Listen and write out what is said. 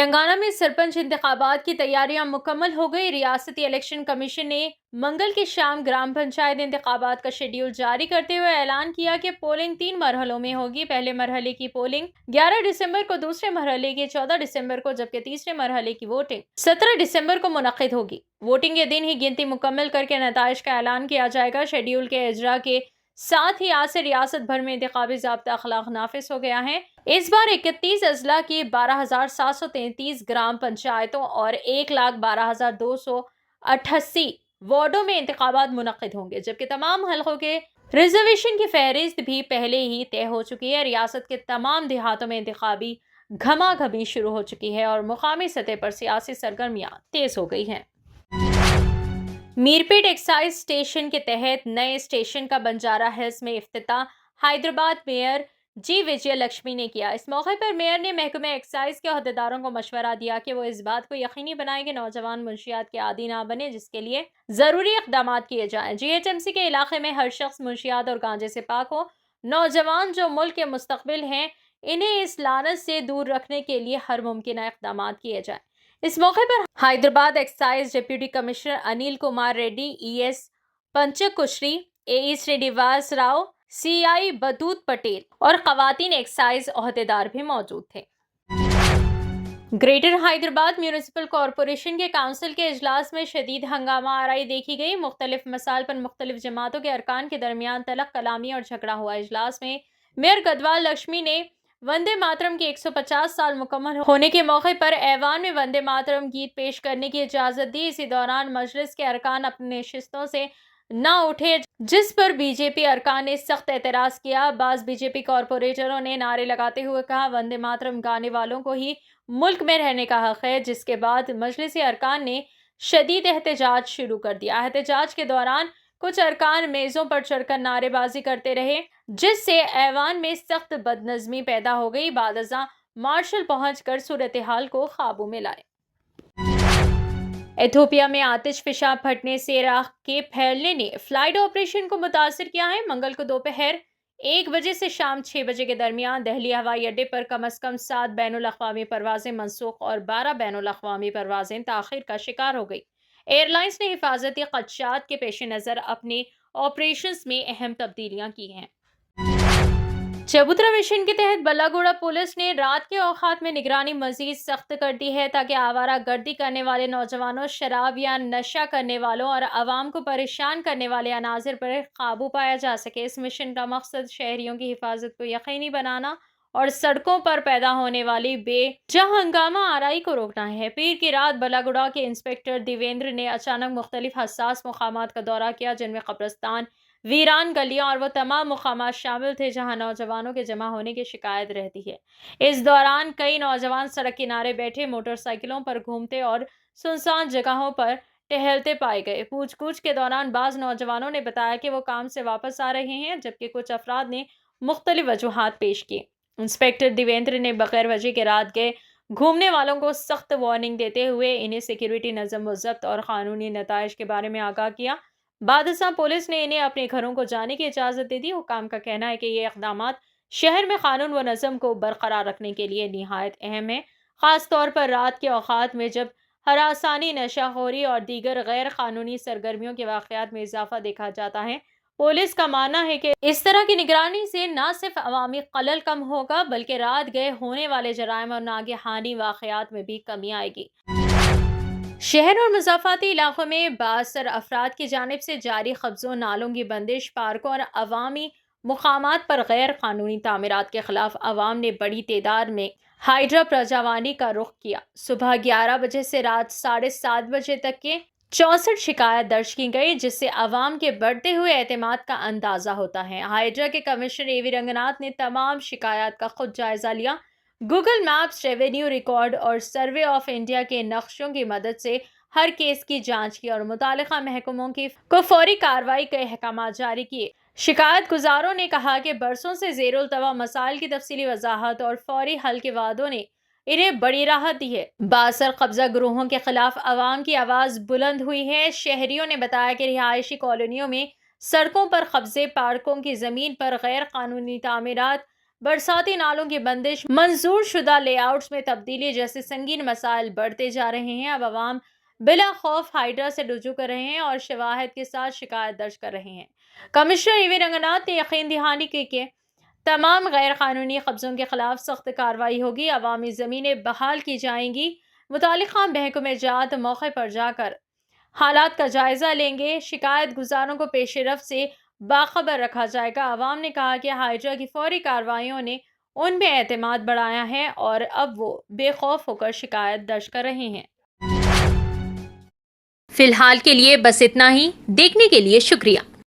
تلنگانہ میں سرپنچ انتخابات کی تیاریاں مکمل ہو گئی۔ ریاستی الیکشن کمیشن نے منگل کی شام گرام پنچایت انتخابات کا شیڈیول جاری کرتے ہوئے اعلان کیا کہ پولنگ 3 مرحلوں میں ہوگی۔ پہلے مرحلے کی پولنگ 11 دسمبر کو، دوسرے مرحلے کی 14 دسمبر کو، جبکہ تیسرے مرحلے کی ووٹنگ 17 دسمبر کو منعقد ہوگی۔ ووٹنگ کے دن ہی گنتی مکمل کر کے نتائج کا اعلان کیا جائے گا۔ شیڈیول کے اجرا کے ساتھ ہی آج سے ریاست بھر میں انتخابی ضابطہ اخلاق نافذ ہو گیا ہے۔ اس بار 31 اضلاع کی 12,733 گرام پنچایتوں اور 1,12,288 وارڈوں میں انتخابات منعقد ہوں گے، جبکہ تمام حلقوں کے ریزرویشن کی فہرست بھی پہلے ہی طے ہو چکی ہے۔ ریاست کے تمام دیہاتوں میں انتخابی گھما گھمی شروع ہو چکی ہے اور مقامی سطح پر سیاسی سرگرمیاں تیز ہو گئی ہیں۔ میرپیٹ ایکسائز اسٹیشن کے تحت نئے اسٹیشن کا بنجارہ ہلز میں افتتاح حیدرآباد میئر جی وجے لکشمی نے کیا۔ اس موقع پر میئر نے محکمہ ایکسائز کے عہدیداروں کو مشورہ دیا کہ وہ اس بات کو یقینی بنائیں کہ نوجوان منشیات کے عادی نہ بنے، جس کے لیے ضروری اقدامات کیے جائیں۔ جی ایچ ایم سی کے علاقے میں ہر شخص منشیات اور گانجے سے پاک ہو۔ نوجوان جو ملک کے مستقبل ہیں، انہیں اس لعنت سے دور رکھنے کے لیے ہر ممکنہ اقدامات کیے جائیں۔ اس موقع پر Hyderabad excise deputy commissioner Anil Kumar Reddy, E S Panchak Kishori, A E Srinivas Rao, C I بدوت پٹیل اور خواتین ایکسائز عہدیدار بھی موجود تھے۔ گریٹر حیدرآباد میونسپل کارپوریشن کے کونسل کے اجلاس میں شدید ہنگامہ آرائی دیکھی گئی۔ مختلف مسائل پر مختلف جماعتوں کے ارکان کے درمیان تلخ کلامی اور جھگڑا ہوا۔ اجلاس میں میئر گدوال لکشمی نے وندے ماترم کے 150 سال مکمل ہونے کے موقع پر ایوان میں وندے ماترم گیت پیش کرنے کی اجازت دی۔ اسی دوران مجلس کے ارکان اپنی نشستوں سے نہ اٹھے، جس پر بی جے پی ارکان نے سخت اعتراض کیا۔ بعض بی جے پی کارپوریٹروں نے نعرے لگاتے ہوئے کہا، وندے ماترم گانے والوں کو ہی ملک میں رہنے کا حق ہے، جس کے بعد مجلسی ارکان نے شدید احتجاج شروع کر دیا۔ احتجاج کے دوران کچھ ارکان میزوں پر چڑھ کر نعرے بازی کرتے رہے، جس سے ایوان میں سخت بدنظمی پیدا ہو گئی۔ بعد ازاں مارشل پہنچ کر صورتحال کو قابو میں لائے۔ ایتھوپیا میں آتش فشاں پھٹنے سے راکھ کے پھیلنے نے فلائٹ آپریشن کو متاثر کیا ہے۔ منگل کو دوپہر 1 بجے سے شام 6 بجے کے درمیان دہلی ہوائی اڈے پر کم از کم 7 بین الاقوامی پروازیں منسوخ اور 12 بین الاقوامی پروازیں تاخیر کا شکار ہو گئی۔ ایئر لائنز نے حفاظتی خدشات کے پیش نظر اپنے آپریشنز میں اہم تبدیلیاں کی ہیں۔ چبوترا مشن کے تحت بلاگوڑا پولیس نے رات کے اوقات میں نگرانی مزید سخت کر دی ہے، تاکہ آوارہ گردی کرنے والے نوجوانوں، شراب یا نشہ کرنے والوں اور عوام کو پریشان کرنے والے عناصر پر قابو پایا جا سکے۔ اس مشن کا مقصد شہریوں کی حفاظت کو یقینی بنانا اور سڑکوں پر پیدا ہونے والی بے جا ہنگامہ آرائی کو روکنا ہے۔ پیر کی رات بلاگوڑا کے انسپکٹر دیویندر نے اچانک مختلف حساس مقامات کا دورہ کیا، جن میں قبرستان، ویران گلیاں اور وہ تمام مقامات شامل تھے جہاں نوجوانوں کے جمع ہونے کی شکایت رہتی ہے۔ اس دوران کئی نوجوان سڑک کنارے بیٹھے، موٹر سائیکلوں پر گھومتے اور سنسان جگہوں پر ٹہلتے پائے گئے۔ پوچھ گچھ کے دوران بعض نوجوانوں نے بتایا کہ وہ کام سے واپس آ رہے ہیں، جبکہ کچھ افراد نے مختلف وجوہات پیش کی۔ انسپکٹر دیویندر نے بغیر وجہ کے رات گئے گھومنے والوں کو سخت وارننگ دیتے ہوئے انہیں سیکیورٹی، نظم و ضبط اور قانونی نتائج کے بارے میں آگاہ کیا۔ بعد ازاں پولیس نے انہیں اپنے گھروں کو جانے کی اجازت دے دی۔ حکام کا کہنا ہے کہ یہ اقدامات شہر میں قانون و نظم کو برقرار رکھنے کے لیے نہایت اہم ہیں، خاص طور پر رات کے اوقات میں جب ہراسانی، نشہ خوری اور دیگر غیر قانونی سرگرمیوں کے واقعات میں اضافہ دیکھا جاتا ہے۔ پولیس کا ماننا ہے کہ اس طرح کی نگرانی سے نہ صرف عوامی خلل کم ہوگا، بلکہ رات گئے ہونے والے جرائم اور ناگہانی واقعات میں بھی کمی آئے گی۔ شہر اور مضافاتی علاقوں میں بااثر افراد کی جانب سے جاری قبضوں، نالوں کی بندش، پارکوں اور عوامی مقامات پر غیر قانونی تعمیرات کے خلاف عوام نے بڑی تعداد میں ہائیڈرا پرجاوانی کا رخ کیا۔ صبح 11 بجے سے رات 7:30 بجے تک کے 64 شکایات درج کی گئی، جس سے عوام کے بڑھتے ہوئے اعتماد کا اندازہ ہوتا ہے۔ ہائیڈرا کے کمشنر اے وی رنگناتھ نے تمام شکایات کا خود جائزہ لیا۔ گوگل میپس، ریونیو ریکارڈ اور سروے آف انڈیا کے نقشوں کی مدد سے ہر کیس کی جانچ کی اور متعلقہ محکموں کو فوری کارروائی کے احکامات جاری کیے۔ شکایت گزاروں نے کہا کہ برسوں سے زیر التوا مسائل کی تفصیلی وضاحت اور فوری حل کے وعدوں نے انہیں بڑی راحت دی ہے۔ بااثر قبضہ گروہوں کے خلاف عوام کی آواز بلند ہوئی ہے۔ شہریوں نے بتایا کہ رہائشی کالونیوں میں سڑکوں پر قبضے، پارکوں کی زمین پر غیر قانونی تعمیرات، برساتی نالوں کی بندش، منظور شدہ لے آؤٹس میں تبدیلی جیسے سنگین مسائل بڑھتے جا رہے ہیں۔ اب عوام بلا خوف ہائیڈرا سے رجوع کر رہے ہیں اور شواہد کے ساتھ شکایت درج کر رہے ہیں۔ کمشنر ای وی رنگناتھ نے یقین دہانی کی کہ تمام غیر قانونی قبضوں کے خلاف سخت کارروائی ہوگی، عوامی زمینیں بحال کی جائیں گی، متعلقہ محکمہ جات موقع پر جا کر حالات کا جائزہ لیں گے، شکایت گزاروں کو پیش رفت سے باخبر رکھا جائے گا۔ عوام نے کہا کہ ہائیڈرا کی فوری کارروائیوں نے ان میں اعتماد بڑھایا ہے اور اب وہ بے خوف ہو کر شکایت درج کر رہے ہیں۔ فی الحال کے لیے بس اتنا ہی۔ دیکھنے کے لیے شکریہ۔